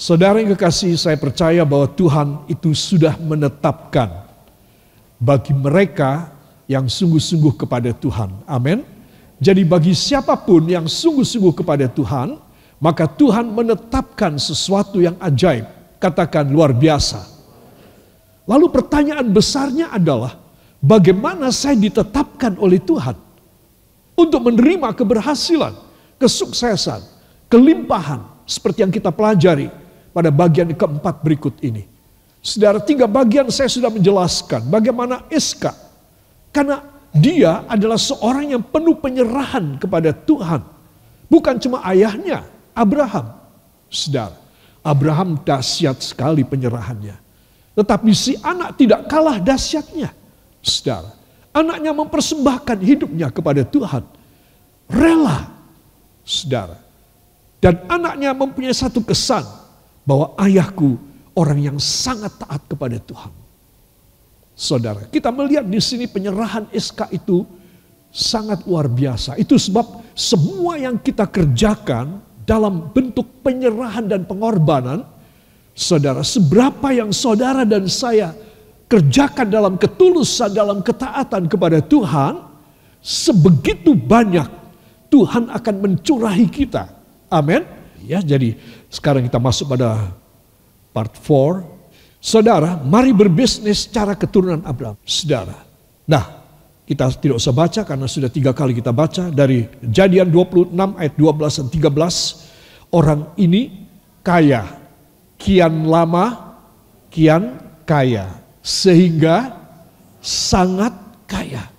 Saudara yang kekasih, saya percaya bahwa Tuhan itu sudah menetapkan bagi mereka yang sungguh-sungguh kepada Tuhan. Amin. Jadi bagi siapapun yang sungguh-sungguh kepada Tuhan, maka Tuhan menetapkan sesuatu yang ajaib. Katakan luar biasa. Lalu pertanyaan besarnya adalah, bagaimana saya ditetapkan oleh Tuhan untuk menerima keberhasilan, kesuksesan, kelimpahan seperti yang kita pelajari pada bagian keempat berikut ini. Saudara, 3 bagian saya sudah menjelaskan bagaimana Iska, karena dia adalah seorang yang penuh penyerahan kepada Tuhan. Bukan cuma ayahnya, Abraham. Saudara, Abraham dahsyat sekali penyerahannya. Tetapi si anak tidak kalah dahsyatnya. Saudara, anaknya mempersembahkan hidupnya kepada Tuhan. Rela. Saudara. Dan anaknya mempunyai satu kesan, bahwa ayahku orang yang sangat taat kepada Tuhan. Saudara, kita melihat di sini penyerahan Iska itu sangat luar biasa. Itu sebab semua yang kita kerjakan dalam bentuk penyerahan dan pengorbanan, saudara, seberapa yang saudara dan saya kerjakan dalam ketulusan, dalam ketaatan kepada Tuhan, sebegitu banyak Tuhan akan mencurahi kita. Amin. Ya, jadi sekarang kita masuk pada part 4. Saudara, mari berbisnis cara keturunan Abraham. Saudara. Nah, kita tidak usah baca karena sudah 3 kali kita baca dari Kejadian 26 ayat 12 dan 13. Orang ini kaya, kian lama, kian kaya, sehingga sangat kaya.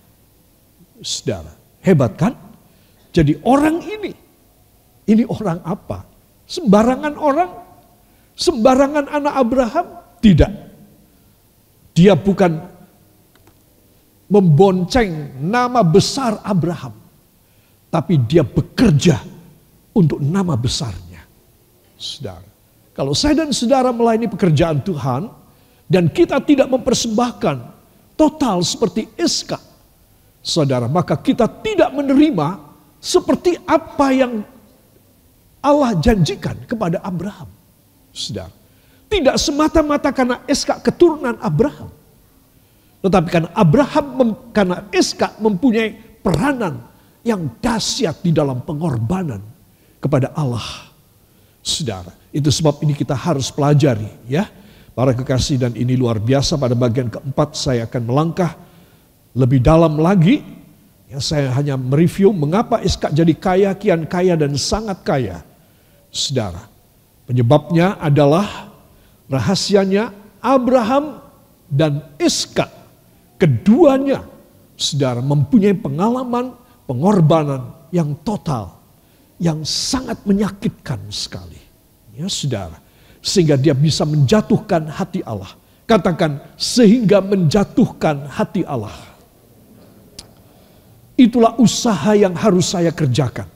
Saudara, hebat kan? Jadi orang ini orang apa? Sembarangan orang? Sembarangan anak Abraham? Tidak. Dia bukan membonceng nama besar Abraham, tapi dia bekerja untuk nama besarnya. Saudara, kalau saya dan saudara melayani pekerjaan Tuhan dan kita tidak mempersembahkan total seperti Iska, saudara, maka kita tidak menerima seperti apa yang Allah janjikan kepada Abraham. Saudara, tidak semata-mata karena Iska keturunan Abraham, tetapi karena Iska mempunyai peranan yang dahsyat di dalam pengorbanan kepada Allah. Saudara, itu sebab ini kita harus pelajari, ya. Para kekasih, dan ini luar biasa. Pada bagian keempat saya akan melangkah lebih dalam lagi. Ya, saya hanya mereview mengapa Iska jadi kaya, kian kaya, dan sangat kaya. Saudara, penyebabnya adalah rahasianya Abraham dan Iska. Keduanya, saudara, mempunyai pengalaman pengorbanan yang total, yang sangat menyakitkan sekali. Ya, saudara, sehingga dia bisa menjatuhkan hati Allah. Katakan, sehingga menjatuhkan hati Allah. Itulah usaha yang harus saya kerjakan.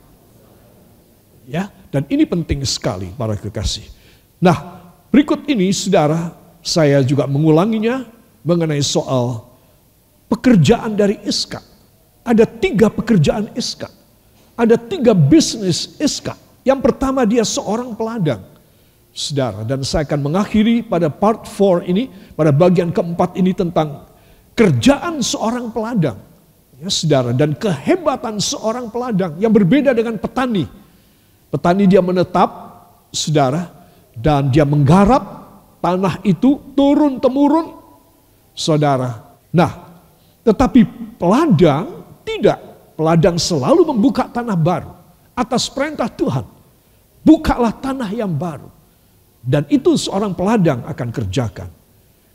Ya, dan ini penting sekali para kekasih. Nah, berikut ini saudara, saya juga mengulanginya mengenai soal pekerjaan dari Iska. Ada 3 pekerjaan Iska. Ada 3 bisnis Iska. Yang pertama, dia seorang peladang. Saudara, dan saya akan mengakhiri pada part 4 ini, pada bagian keempat ini tentang kerjaan seorang peladang. Ya, saudara, dan kehebatan seorang peladang yang berbeda dengan petani. Petani dia menetap, saudara, dan dia menggarap tanah itu turun-temurun, saudara. Nah, tetapi peladang tidak. Peladang selalu membuka tanah baru atas perintah Tuhan. Bukalah tanah yang baru. Dan itu seorang peladang akan kerjakan.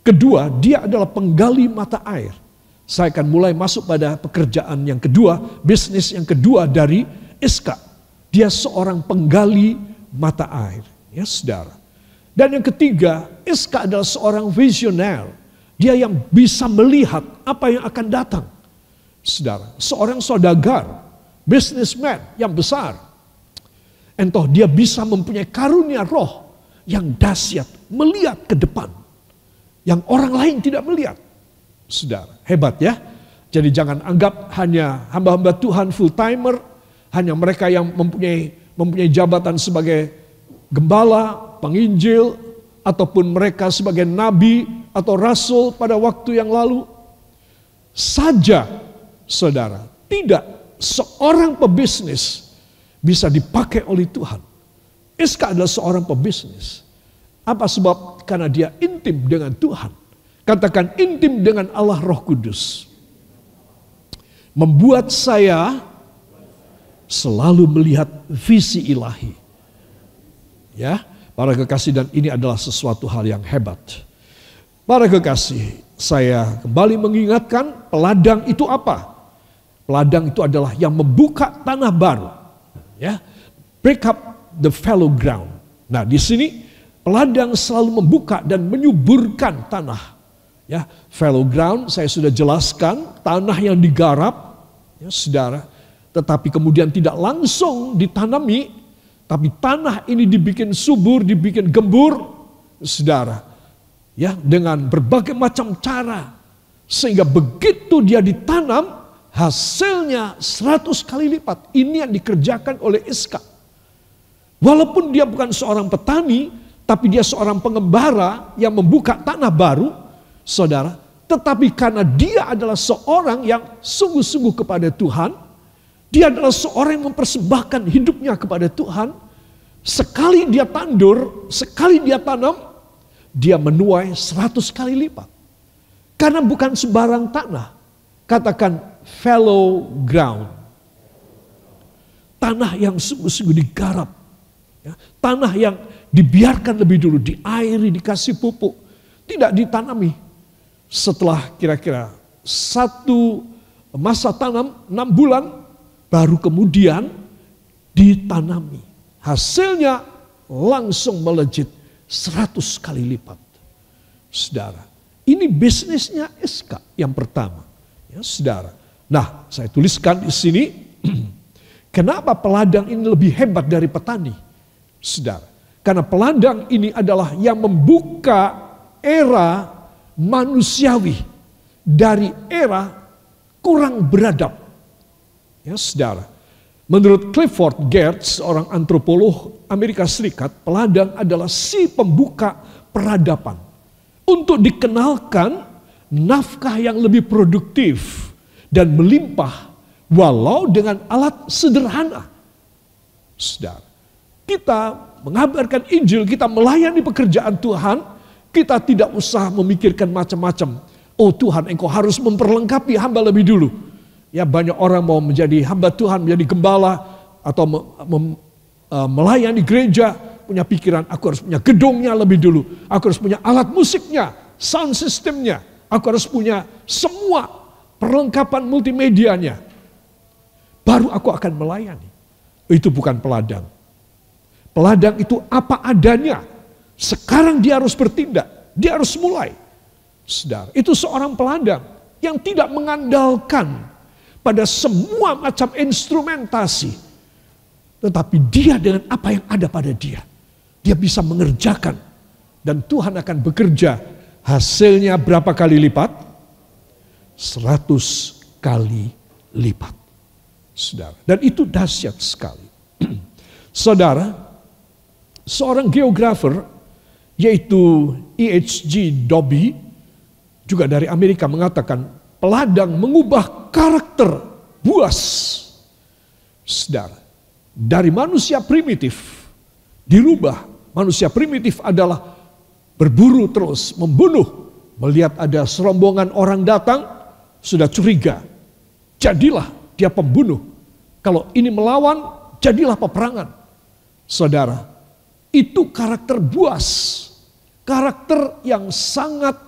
Kedua, dia adalah penggali mata air. Saya akan mulai masuk pada pekerjaan yang kedua, bisnis yang kedua dari Iska. Dia seorang penggali mata air, ya saudara. Dan yang ketiga, Iska adalah seorang visioner. Dia yang bisa melihat apa yang akan datang. Saudara, seorang saudagar, businessman yang besar. Entah dia bisa mempunyai karunia roh yang dahsyat, melihat ke depan, yang orang lain tidak melihat. Saudara, hebat ya. Jadi jangan anggap hanya hamba-hamba Tuhan full timer, hanya mereka yang mempunyai jabatan sebagai gembala, penginjil, ataupun mereka sebagai nabi atau rasul pada waktu yang lalu. Saja, saudara, tidak seorang pebisnis bisa dipakai oleh Tuhan. Iska adalah seorang pebisnis. Apa sebab? Karena dia intim dengan Tuhan. Katakan intim dengan Allah Roh Kudus. Membuat saya selalu melihat visi ilahi. Ya, para kekasih, dan ini adalah sesuatu hal yang hebat. Para kekasih, saya kembali mengingatkan peladang itu apa? Peladang itu adalah yang membuka tanah baru. Ya, break up the fallow ground. Nah, di sini peladang selalu membuka dan menyuburkan tanah. Ya, fallow ground saya sudah jelaskan, tanah yang digarap, ya saudara, tetapi kemudian tidak langsung ditanami, tapi tanah ini dibikin subur, dibikin gembur, saudara, ya, dengan berbagai macam cara, sehingga begitu dia ditanam, hasilnya 100 kali lipat. Ini yang dikerjakan oleh Iska. Walaupun dia bukan seorang petani, tapi dia seorang pengembara yang membuka tanah baru, saudara, tetapi karena dia adalah seorang yang sungguh-sungguh kepada Tuhan, dia adalah seorang yang mempersembahkan hidupnya kepada Tuhan, sekali dia tandur, sekali dia tanam, dia menuai 100 kali lipat. Karena bukan sembarang tanah, katakan fallow ground. Tanah yang sungguh-sungguh digarap, ya, tanah yang dibiarkan lebih dulu, diairi, dikasih pupuk, tidak ditanami. Setelah kira-kira satu masa tanam 6 bulan, baru kemudian ditanami. Hasilnya langsung melejit 100 kali lipat. Saudara, ini bisnisnya Iska yang pertama. Ya, saudara. Nah, saya tuliskan di sini, kenapa peladang ini lebih hebat dari petani? Saudara, karena peladang ini adalah yang membuka era manusiawi dari era kurang beradab. Ya, saudara. Menurut Clifford Geertz, seorang antropolog Amerika Serikat, peladang adalah si pembuka peradaban. Untuk dikenalkan nafkah yang lebih produktif dan melimpah walau dengan alat sederhana. Saudara, kita mengabarkan Injil, kita melayani pekerjaan Tuhan, kita tidak usah memikirkan macam-macam. Oh Tuhan, Engkau harus memperlengkapi hamba lebih dulu. Ya, banyak orang mau menjadi hamba Tuhan, menjadi gembala, atau melayani gereja, punya pikiran, aku harus punya gedungnya lebih dulu. Aku harus punya alat musiknya, sound systemnya. Aku harus punya semua perlengkapan multimedianya. Baru aku akan melayani. Itu bukan peladang. Peladang itu apa adanya. Sekarang dia harus bertindak, dia harus mulai. Saudara, itu seorang peladang yang tidak mengandalkan pada semua macam instrumentasi. Tetapi dia dengan apa yang ada pada dia, dia bisa mengerjakan. Dan Tuhan akan bekerja. Hasilnya berapa kali lipat? 100 kali lipat. Saudara, dan itu dahsyat sekali. Saudara, seorang geografer yaitu E.H.G. Dobie, juga dari Amerika, mengatakan peladang mengubah karakter buas. Saudara, dari manusia primitif dirubah. Manusia primitif adalah berburu terus, membunuh. Melihat ada serombongan orang datang, sudah curiga. Jadilah dia pembunuh. Kalau ini melawan, jadilah peperangan. Saudara, itu karakter buas. Karakter yang sangat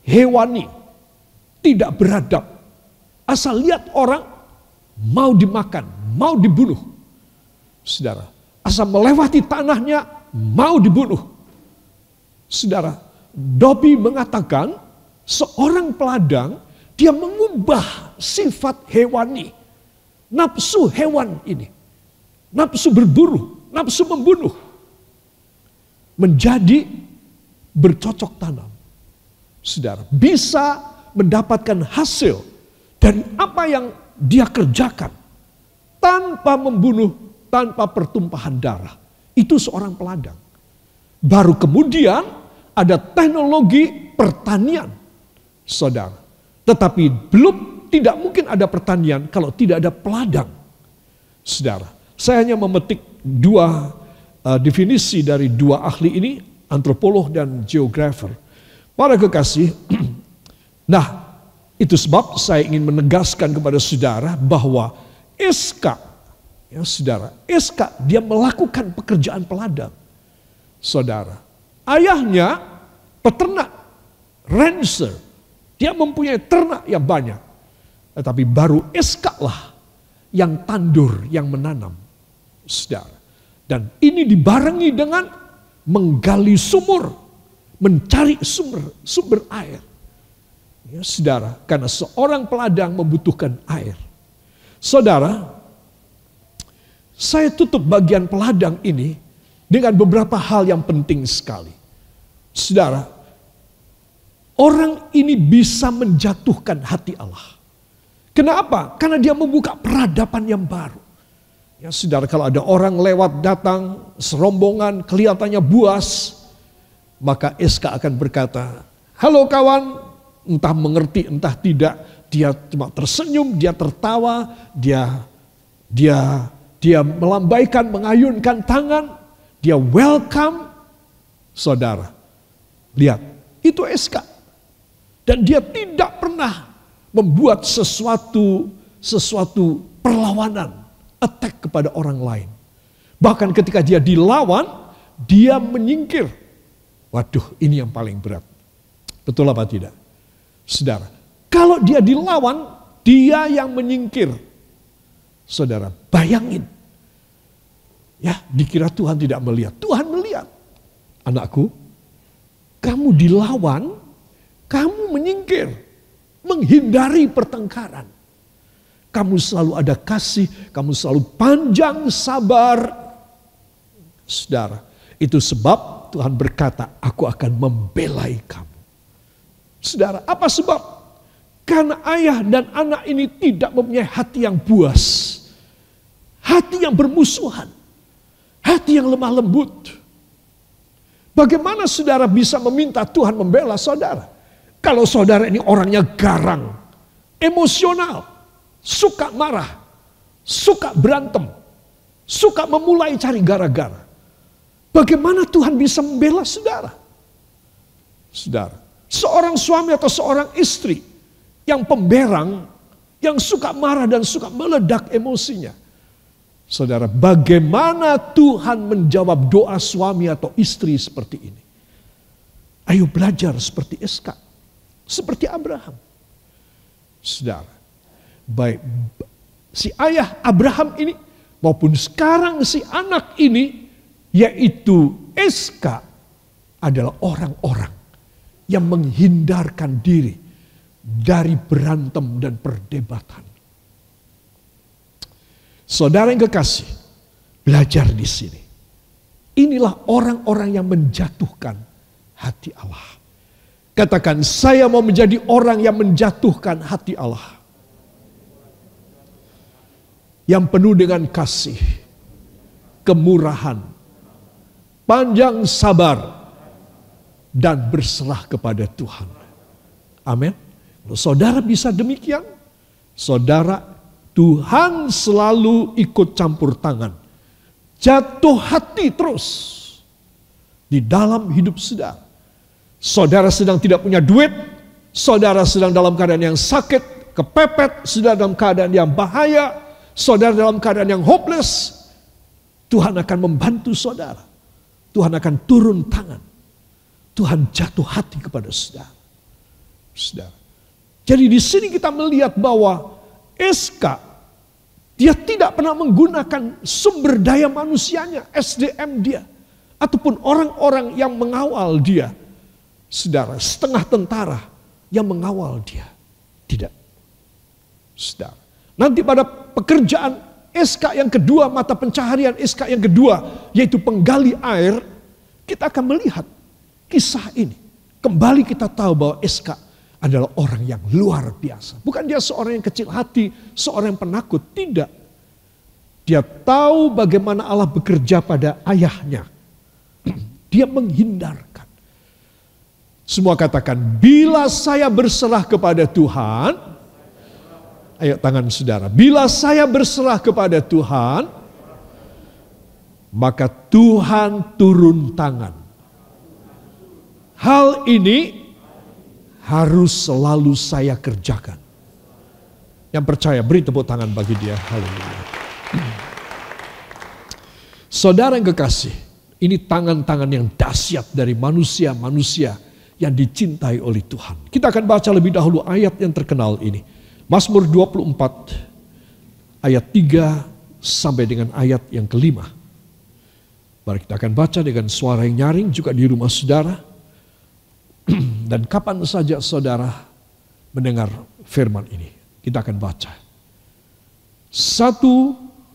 hewani. Tidak beradab. Asal lihat orang, mau dimakan, mau dibunuh. Saudara, asal melewati tanahnya, mau dibunuh. Saudara, Dobie mengatakan seorang peladang, dia mengubah sifat hewani. Nafsu hewan ini. Nafsu berburu, nafsu membunuh. Menjadi bercocok tanam. Saudara, bisa mendapatkan hasil dari apa yang dia kerjakan. Tanpa membunuh, tanpa pertumpahan darah. Itu seorang peladang. Baru kemudian ada teknologi pertanian, saudara. Tetapi tidak mungkin ada pertanian kalau tidak ada peladang, saudara. Saya hanya memetik dua definisi dari dua ahli ini, antropolog dan geografer. Para kekasih, nah itu sebab saya ingin menegaskan kepada saudara bahwa Iska, ya saudara, Iska dia melakukan pekerjaan peladang. Saudara, ayahnya peternak, rancher, dia mempunyai ternak yang banyak. Tetapi baru Iska lah yang tandur, yang menanam, saudara. Dan ini dibarengi dengan menggali sumur, mencari sumber air. Ya, saudara, karena seorang peladang membutuhkan air. Saudara, saya tutup bagian peladang ini dengan beberapa hal yang penting sekali. Saudara, orang ini bisa menjatuhkan hati Allah. Kenapa? Karena dia membuka peradaban yang baru. Ya, saudara, kalau ada orang lewat datang serombongan kelihatannya buas, maka Iska akan berkata, "Halo kawan," entah mengerti entah tidak, dia cuma tersenyum, dia tertawa, dia melambaikan, mengayunkan tangan, dia welcome. Saudara, lihat, itu Iska. Dan dia tidak pernah membuat sesuatu perlawanan, attack kepada orang lain. Bahkan ketika dia dilawan, dia menyingkir. Waduh, ini yang paling berat. Betul apa tidak? Saudara, kalau dia dilawan, dia yang menyingkir. Saudara, bayangin. Ya, dikira Tuhan tidak melihat. Tuhan melihat. Anakku, kamu dilawan, kamu menyingkir. Menghindari pertengkaran. Kamu selalu ada kasih, kamu selalu panjang sabar. Saudara, itu sebab Tuhan berkata, "Aku akan membelai kamu." Saudara, apa sebab? Karena ayah dan anak ini tidak mempunyai hati yang buas. Hati yang bermusuhan. Hati yang lemah lembut. Bagaimana saudara bisa meminta Tuhan membela saudara? Kalau saudara ini orangnya garang, emosional, suka marah, suka berantem, suka memulai cari gara-gara. Bagaimana Tuhan bisa membela saudara? Saudara, seorang suami atau seorang istri yang pemberang, yang suka marah dan suka meledak emosinya. Saudara, bagaimana Tuhan menjawab doa suami atau istri seperti ini? Ayo belajar seperti Iska, seperti Abraham. Saudara, baik si ayah Abraham ini maupun sekarang si anak ini, yaitu Iska, adalah orang-orang yang menghindarkan diri dari berantem dan perdebatan. Saudara yang kekasih, belajar di sini. Inilah orang-orang yang menjatuhkan hati Allah. Katakan, saya mau menjadi orang yang menjatuhkan hati Allah. Yang penuh dengan kasih, kemurahan, panjang sabar, dan berserah kepada Tuhan. Amin. Kalau saudara bisa demikian, saudara, Tuhan selalu ikut campur tangan. Jatuh hati terus di dalam hidup saudara. Saudara sedang tidak punya duit, saudara sedang dalam keadaan yang sakit, kepepet, saudara dalam keadaan yang bahaya, saudara dalam keadaan yang hopeless, Tuhan akan membantu saudara. Tuhan akan turun tangan. Tuhan jatuh hati kepada saudara. Saudara. Jadi di sini kita melihat bahwa Iska, dia tidak pernah menggunakan sumber daya manusianya, SDM dia, ataupun orang-orang yang mengawal dia. Saudara, setengah tentara yang mengawal dia. Tidak. Saudara. Nanti pada pekerjaan Iska yang kedua, mata pencaharian Iska yang kedua, yaitu penggali air, kita akan melihat kisah ini. Kembali kita tahu bahwa Iska adalah orang yang luar biasa. Bukan dia seorang yang kecil hati, seorang yang penakut. Tidak. Dia tahu bagaimana Allah bekerja pada ayahnya. dia menghindarkan. Semua katakan, bila saya berserah kepada Tuhan, ayo tangan saudara, bila saya berserah kepada Tuhan, maka Tuhan turun tangan. Hal ini harus selalu saya kerjakan. Yang percaya, beri tepuk tangan bagi dia. Haleluya. Saudara yang kekasih, ini tangan-tangan yang dahsyat dari manusia-manusia yang dicintai oleh Tuhan. Kita akan baca lebih dahulu ayat yang terkenal ini. Mazmur 24 ayat 3 sampai dengan ayat yang kelima. Mari kita akan baca dengan suara yang nyaring juga di rumah saudara. Dan kapan saja saudara mendengar firman ini, kita akan baca. 1,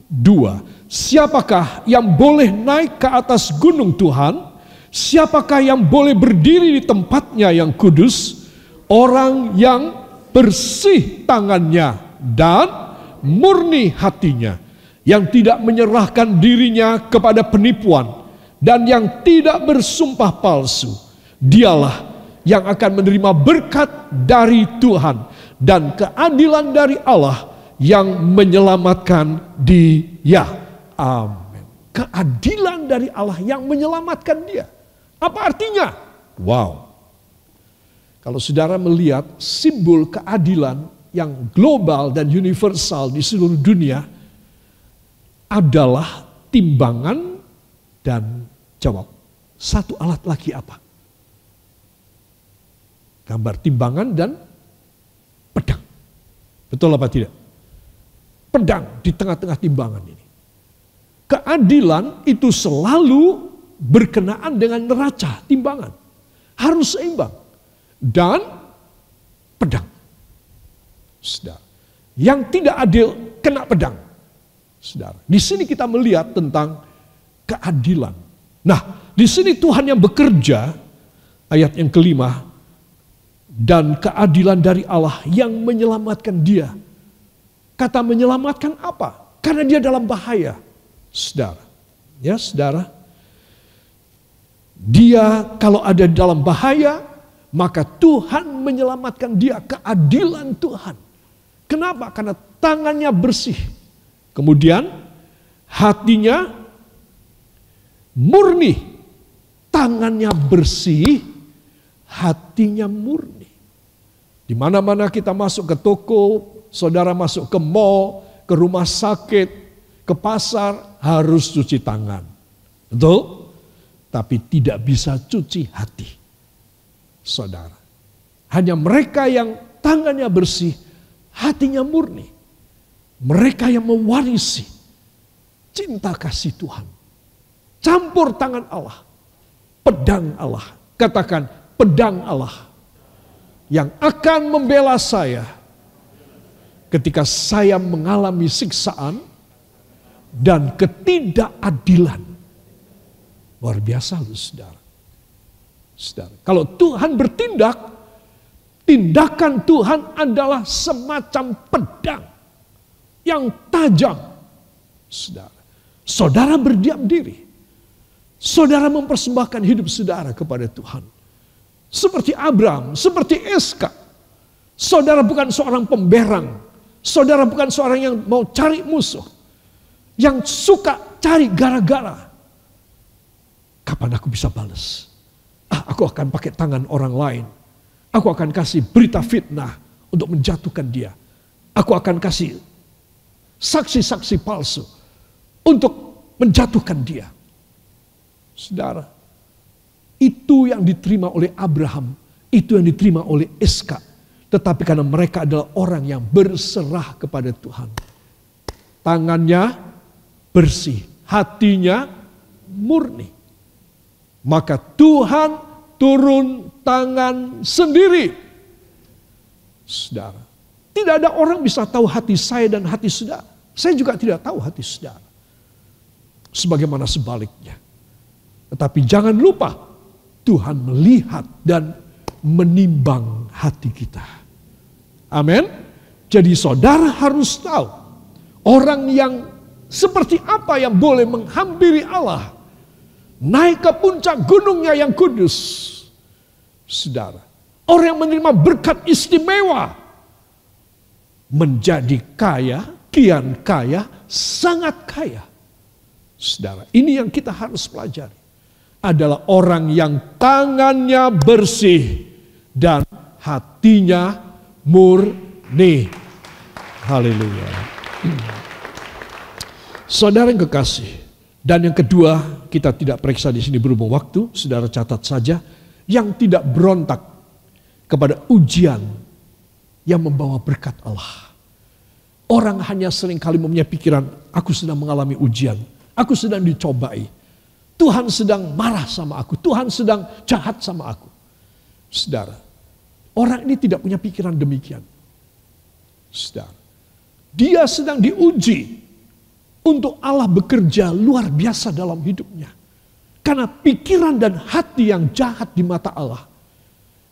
2. Siapakah yang boleh naik ke atas gunung Tuhan? Siapakah yang boleh berdiri di tempatnya yang kudus? Orang yang bersih tangannya dan murni hatinya, yang tidak menyerahkan dirinya kepada penipuan dan yang tidak bersumpah palsu. Dialah yang akan menerima berkat dari Tuhan dan keadilan dari Allah yang menyelamatkan dia. Amin. Keadilan dari Allah yang menyelamatkan dia. Apa artinya? Wow. Kalau saudara melihat simbol keadilan yang global dan universal di seluruh dunia adalah timbangan dan jawab. Satu alat lagi apa? Gambar timbangan dan pedang. Betul apa tidak? Pedang di tengah-tengah timbangan ini. Keadilan itu selalu berkenaan dengan neraca, timbangan. Harus seimbang. Dan pedang. Saudara, yang tidak adil kena pedang. Saudara, di sini kita melihat tentang keadilan. Nah, di sini Tuhan yang bekerja, ayat yang kelima, dan keadilan dari Allah yang menyelamatkan dia. Kata menyelamatkan apa? Karena dia dalam bahaya. Saudara, ya saudara, dia kalau ada dalam bahaya, maka Tuhan menyelamatkan dia, keadilan Tuhan. Kenapa? Karena tangannya bersih. Kemudian hatinya murni. Tangannya bersih, hatinya murni. Di mana-mana kita masuk ke toko, saudara masuk ke mall, ke rumah sakit, ke pasar, harus cuci tangan. Betul? Tapi tidak bisa cuci hati. Saudara, hanya mereka yang tangannya bersih, hatinya murni. Mereka yang mewarisi cinta kasih Tuhan. Campur tangan Allah, pedang Allah. Katakan, pedang Allah yang akan membela saya ketika saya mengalami siksaan dan ketidakadilan. Luar biasa loh saudara. Saudara, kalau Tuhan bertindak, tindakan Tuhan adalah semacam pedang yang tajam. Saudara, saudara berdiam diri. Saudara mempersembahkan hidup saudara kepada Tuhan. Seperti Abraham, seperti Iskak. Saudara bukan seorang pemberang. Saudara bukan seorang yang mau cari musuh. Yang suka cari gara-gara. Kapan aku bisa balas? Aku akan pakai tangan orang lain. Aku akan kasih berita fitnah untuk menjatuhkan dia. Aku akan kasih saksi-saksi palsu untuk menjatuhkan dia. Saudara, itu yang diterima oleh Abraham, itu yang diterima oleh Iskak. Tetapi karena mereka adalah orang yang berserah kepada Tuhan. Tangannya bersih, hatinya murni. Maka Tuhan turun tangan sendiri. Saudara, tidak ada orang bisa tahu hati saya dan hati saudara. Saya juga tidak tahu hati saudara. Sebagaimana sebaliknya. Tetapi jangan lupa, Tuhan melihat dan menimbang hati kita. Amin. Jadi saudara harus tahu, orang yang seperti apa yang boleh menghampiri Allah. naik ke puncak gunungnya yang kudus. Saudara, orang yang menerima berkat istimewa menjadi kaya, kian kaya, sangat kaya. Saudara, ini yang kita harus pelajari. Adalah orang yang tangannya bersih dan hatinya murni. Haleluya. Saudara yang kekasih, dan yang kedua, kita tidak periksa di sini berhubung waktu, saudara catat saja, yang tidak berontak kepada ujian yang membawa berkat Allah. Orang hanya seringkali mempunyai pikiran, aku sedang mengalami ujian, aku sedang dicobai. Tuhan sedang marah sama aku, Tuhan sedang jahat sama aku. Saudara, orang ini tidak punya pikiran demikian. Saudara, dia sedang diuji untuk Allah bekerja luar biasa dalam hidupnya. Karena pikiran dan hati yang jahat di mata Allah,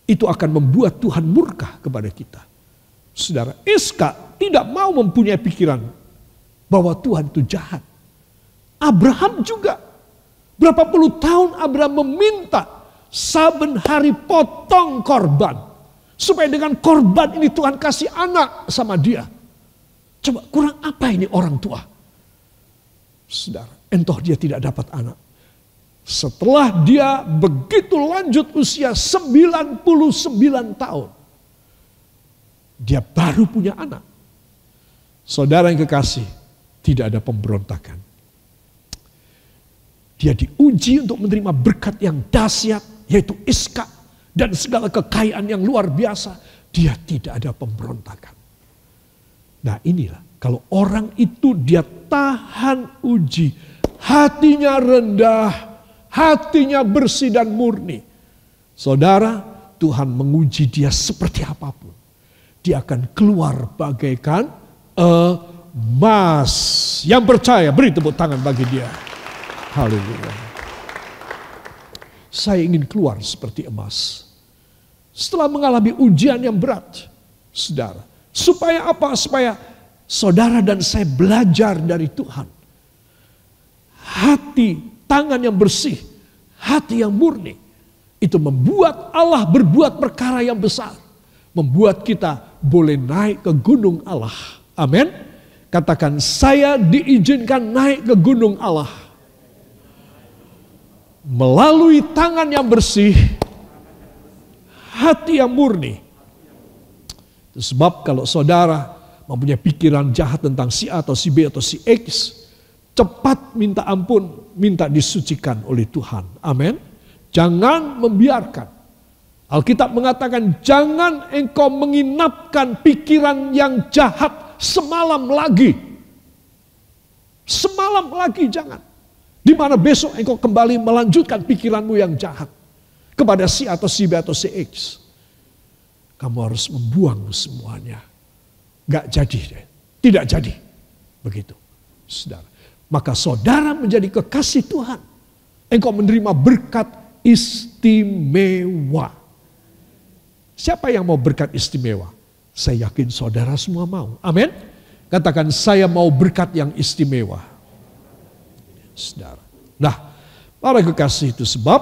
itu akan membuat Tuhan murka kepada kita. Saudara, Iska tidak mau mempunyai pikiran bahwa Tuhan itu jahat. Abraham juga. Berapa puluh tahun Abraham meminta saben hari potong korban. Supaya dengan korban ini Tuhan kasih anak sama dia. Coba kurang apa ini orang tua? Saudara, entah dia tidak dapat anak. Setelah dia begitu lanjut usia 99 tahun. Dia baru punya anak. Saudara yang kekasih, tidak ada pemberontakan. Dia diuji untuk menerima berkat yang dahsyat, yaitu Iska dan segala kekayaan yang luar biasa. Dia tidak ada pemberontakan. Nah inilah, kalau orang itu dia tahan uji, hatinya rendah, hatinya bersih dan murni. Saudara, Tuhan menguji dia seperti apapun. Dia akan keluar bagaikan emas. Yang percaya, beri tepuk tangan bagi dia. Haleluya. Saya ingin keluar seperti emas. Setelah mengalami ujian yang berat, saudara. Supaya apa? Supaya saudara dan saya belajar dari Tuhan. Hati, tangan yang bersih, hati yang murni. Itu membuat Allah berbuat perkara yang besar. Membuat kita boleh naik ke gunung Allah. Amin. Katakan, saya diizinkan naik ke gunung Allah. Melalui tangan yang bersih, hati yang murni. Itu sebab kalau saudara mempunyai pikiran jahat tentang si A atau si B atau si X, cepat minta ampun, minta disucikan oleh Tuhan. Amin. Jangan membiarkan. Alkitab mengatakan, jangan engkau menginapkan pikiran yang jahat semalam lagi. Semalam lagi jangan. Di mana besok engkau kembali melanjutkan pikiranmu yang jahat kepada si atau si B atau si X. Kamu harus membuang semuanya. Gak jadi, tidak jadi. Begitu, saudara. Maka saudara menjadi kekasih Tuhan. Engkau menerima berkat istimewa. Siapa yang mau berkat istimewa? Saya yakin saudara semua mau. Amin. Katakan, saya mau berkat yang istimewa. Saudara. Nah, para kekasih itu sebab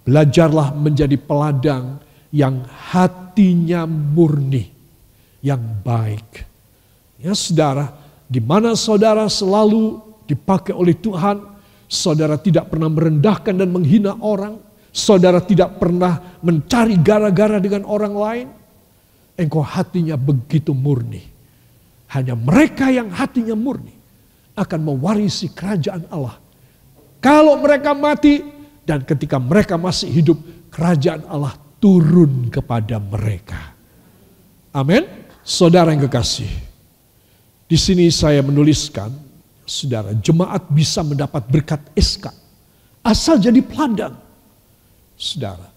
belajarlah menjadi peladang yang hatinya murni, yang baik. Ya saudara, di mana saudara selalu dipakai oleh Tuhan, saudara tidak pernah merendahkan dan menghina orang, saudara tidak pernah mencari gara-gara dengan orang lain, engkau hatinya begitu murni. Hanya mereka yang hatinya murni akan mewarisi kerajaan Allah. Kalau mereka mati dan ketika mereka masih hidup, kerajaan Allah turun kepada mereka. Amin. Saudara yang kekasih, di sini saya menuliskan, saudara, jemaat bisa mendapat berkat Iska asal jadi peladang. Saudara,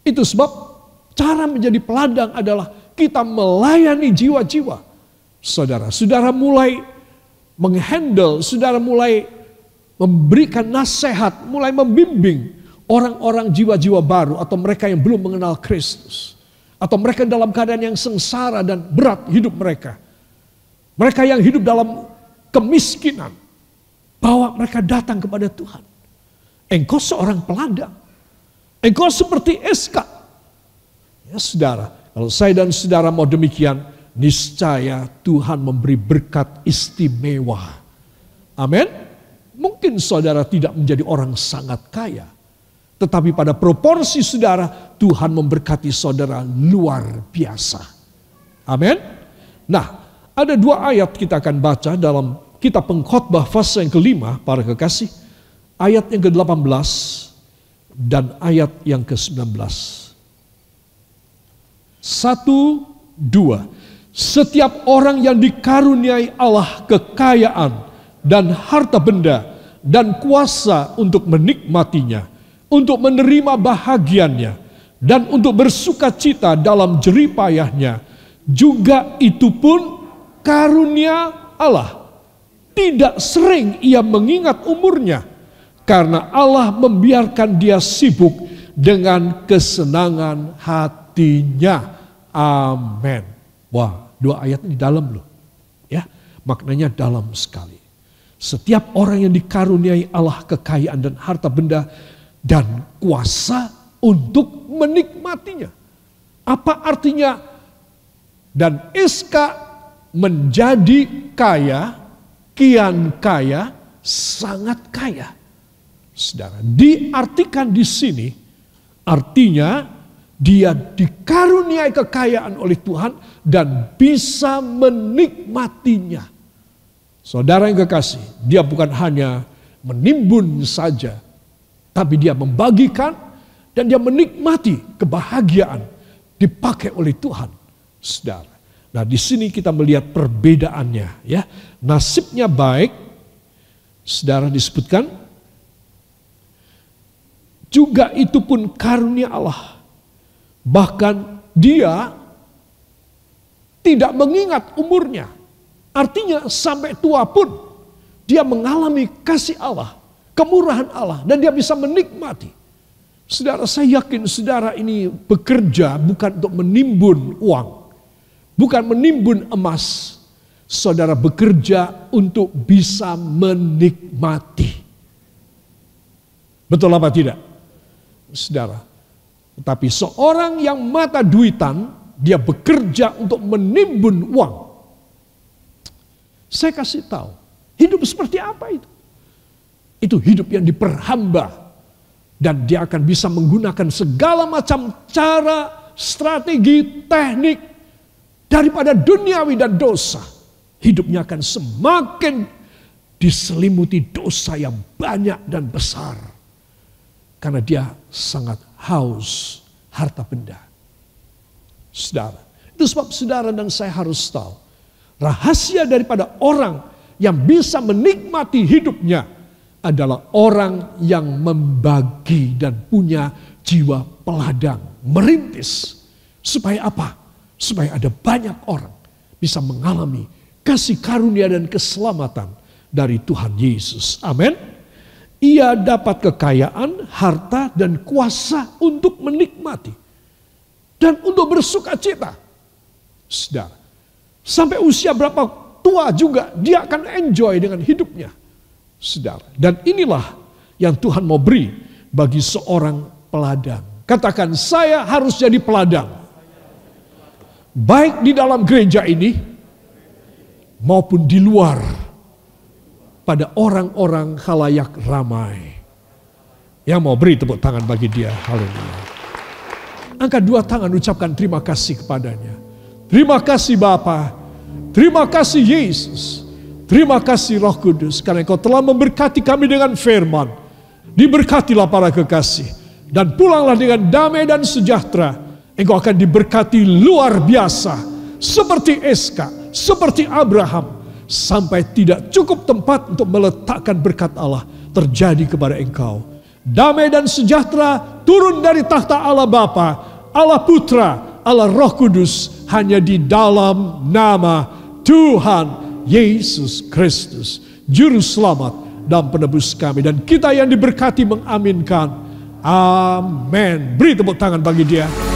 itu sebab cara menjadi peladang adalah kita melayani jiwa-jiwa. Saudara mulai menghandle, saudara mulai memberikan nasihat, mulai membimbing orang-orang jiwa-jiwa baru atau mereka yang belum mengenal Kristus. Atau mereka dalam keadaan yang sengsara dan berat hidup mereka. Mereka yang hidup dalam kemiskinan. Bawa mereka datang kepada Tuhan. Engkau seorang peladang. Engkau seperti Eska. Ya saudara, kalau saya dan saudara mau demikian, niscaya Tuhan memberi berkat istimewa. Amin. Mungkin saudara tidak menjadi orang sangat kaya, tetapi pada proporsi saudara, Tuhan memberkati saudara luar biasa. Amin. Nah, ada 2 ayat kita akan baca dalam kitab Pengkhotbah pasal yang ke-5, para kekasih. Ayat yang ke-18 dan ayat yang ke-19. 1, 2. Setiap orang yang dikaruniai Allah kekayaan dan harta benda dan kuasa untuk menikmatinya, untuk menerima bahagiannya, dan untuk bersuka cita dalam jerih payahnya, juga itu pun karunia Allah. Tidak sering ia mengingat umurnya, karena Allah membiarkan dia sibuk dengan kesenangan hatinya. Amin. Wah, 2 ayat ini dalam loh. Ya, maknanya dalam sekali. Setiap orang yang dikaruniai Allah kekayaan dan harta benda dan kuasa untuk menikmatinya. Apa artinya? Dan Eska menjadi kaya, kian kaya, sangat kaya. Saudara, diartikan di sini artinya dia dikaruniai kekayaan oleh Tuhan dan bisa menikmatinya. Saudara yang kekasih, dia bukan hanya menimbun saja, tapi dia membagikan dan dia menikmati kebahagiaan dipakai oleh Tuhan. Saudara. Nah, di sini kita melihat perbedaannya, ya. Nasibnya baik, saudara, disebutkan juga itu pun karunia Allah. Bahkan dia tidak mengingat umurnya. Artinya sampai tua pun dia mengalami kasih Allah, kemurahan Allah, dan dia bisa menikmati. Saudara, saya yakin saudara ini bekerja bukan untuk menimbun uang, bukan menimbun emas. Saudara bekerja untuk bisa menikmati. Betul apa tidak? Saudara, tetapi seorang yang mata duitan, dia bekerja untuk menimbun uang. Saya kasih tahu, hidup seperti apa itu? Itu hidup yang diperhamba. Dan dia akan bisa menggunakan segala macam cara, strategi, teknik daripada duniawi dan dosa. Hidupnya akan semakin diselimuti dosa yang banyak dan besar. Karena dia sangat haus harta benda. Saudara, itu sebab saudara dan saya harus tahu. Rahasia daripada orang yang bisa menikmati hidupnya adalah orang yang membagi dan punya jiwa peladang, merintis. Supaya apa? Supaya ada banyak orang bisa mengalami kasih karunia dan keselamatan dari Tuhan Yesus. Amin. Ia dapat kekayaan, harta, dan kuasa untuk menikmati. Dan untuk bersuka cita. Saudara. Sampai usia berapa tua juga dia akan enjoy dengan hidupnya. Saudara. Dan inilah yang Tuhan mau beri bagi seorang peladang. Katakan, saya harus jadi peladang. Baik di dalam gereja ini maupun di luar. Pada orang-orang khalayak ramai. Yang mau beri tepuk tangan bagi dia. Haleluya. Angkat 2 tangan, ucapkan terima kasih kepadanya. Terima kasih Bapa. Terima kasih Yesus. Terima kasih Roh Kudus. Karena Engkau telah memberkati kami dengan firman. Diberkatilah para kekasih. Dan pulanglah dengan damai dan sejahtera. Engkau akan diberkati luar biasa. Seperti Eska. Seperti Abraham. Sampai tidak cukup tempat untuk meletakkan berkat Allah terjadi kepada engkau. Damai dan sejahtera turun dari takhta Allah Bapa, Allah Putra, Allah Roh Kudus hanya di dalam nama Tuhan Yesus Kristus, Juru Selamat dan Penebus kami. Dan kita yang diberkati mengaminkan. Amin. Beri tepuk tangan bagi dia.